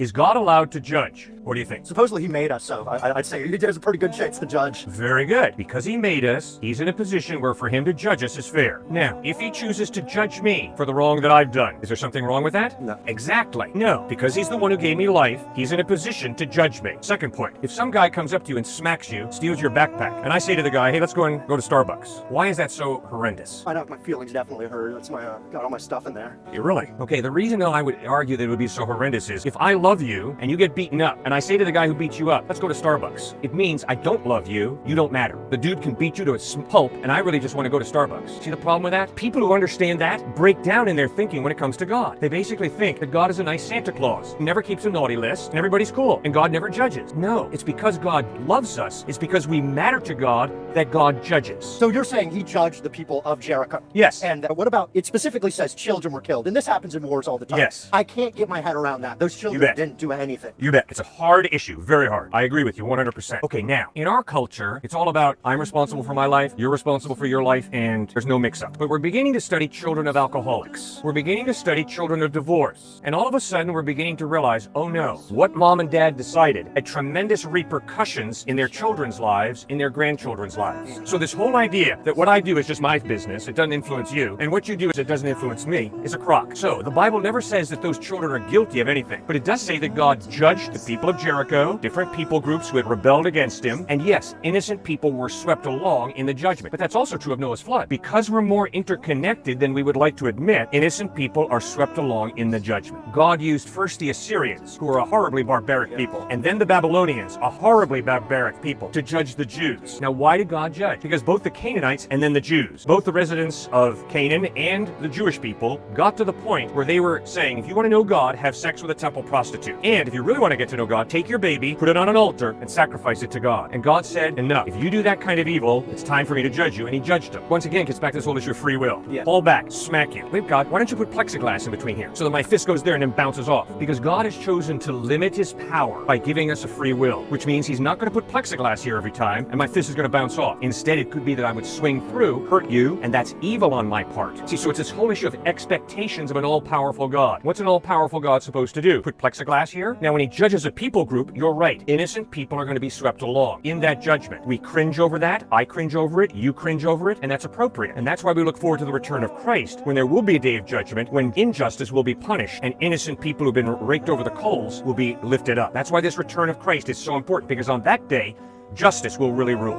Is God allowed to judge? What do you think? Supposedly he made us, so I'd say there's a pretty good chance to judge. Very good. Because he made us, he's in a position where for him to judge us is fair. Now, if he chooses to judge me for the wrong that I've done, is there something wrong with that? No. Exactly. No. Because he's the one who gave me life, he's in a position to judge me. Second point, if some guy comes up to you and smacks you, steals your backpack, and I say to the guy, hey, let's go to Starbucks. Why is that so horrendous? I know my feelings definitely hurt. That's why I got all my stuff in there. Really? Okay, the reason I would argue that it would be so horrendous is if I love you and you get beaten up, and I say to the guy who beat you up, let's go to Starbucks. It means I don't love you, you don't matter. The dude can beat you to a pulp, and I really just want to go to Starbucks. See the problem with that? People who understand that break down in their thinking when it comes to God. They basically think that God is a nice Santa Claus, who never keeps a naughty list, and everybody's cool, and God never judges. No, it's because God loves us, it's because we matter to God that God judges. So you're saying he judged the people of Jericho? Yes. And what about, it specifically says children were killed, and this happens in wars all the time. Yes. I can't get my head around that. Those children didn't do anything. You bet. It's a hard issue, very hard. I agree with you 100%. Okay, now, in our culture, it's all about I'm responsible for my life, you're responsible for your life, and there's no mix-up. But we're beginning to study children of alcoholics. We're beginning to study children of divorce. And all of a sudden, we're beginning to realize, oh no, what mom and dad decided had tremendous repercussions in their children's lives, in their grandchildren's lives. So this whole idea that what I do is just my business, it doesn't influence you, and what you do is it doesn't influence me, is a crock. So the Bible never says that those children are guilty of anything, but it does say that God judged the people of Jericho, different people groups who had rebelled against him, and yes, innocent people were swept along in the judgment. But that's also true of Noah's flood. Because we're more interconnected than we would like to admit, innocent people are swept along in the judgment. God used first the Assyrians, who are a horribly barbaric people, and then the Babylonians, a horribly barbaric people, to judge the Jews. Now, why did God judge? Because both the Canaanites and then the Jews, both the residents of Canaan and the Jewish people, got to the point where they were saying, if you want to know God, have sex with a temple prostitute. And if you really want to get to know God, take your baby, put it on an altar, and sacrifice it to God. And God said, enough. If you do that kind of evil, it's time for me to judge you. And he judged them. Once again, gets back to this whole issue of free will. Fall back, smack you. Wait, God, why don't you put plexiglass in between here so that my fist goes there and then bounces off? Because God has chosen to limit his power by giving us a free will, which means he's not going to put plexiglass here every time and my fist is going to bounce off. Instead, it could be that I would swing through, hurt you, and that's evil on my part. See, so it's this whole issue of expectations of an all-powerful God. What's an all-powerful God supposed to do? Put plexiglass here? Now, when he judges a people group, you're right. Innocent people are going to be swept along in that judgment. We cringe over that. I cringe over it. You cringe over it. And that's appropriate. And that's why we look forward to the return of Christ, when there will be a day of judgment, when injustice will be punished and innocent people who've been raked over the coals will be lifted up. That's why this return of Christ is so important, because on that day, justice will really rule.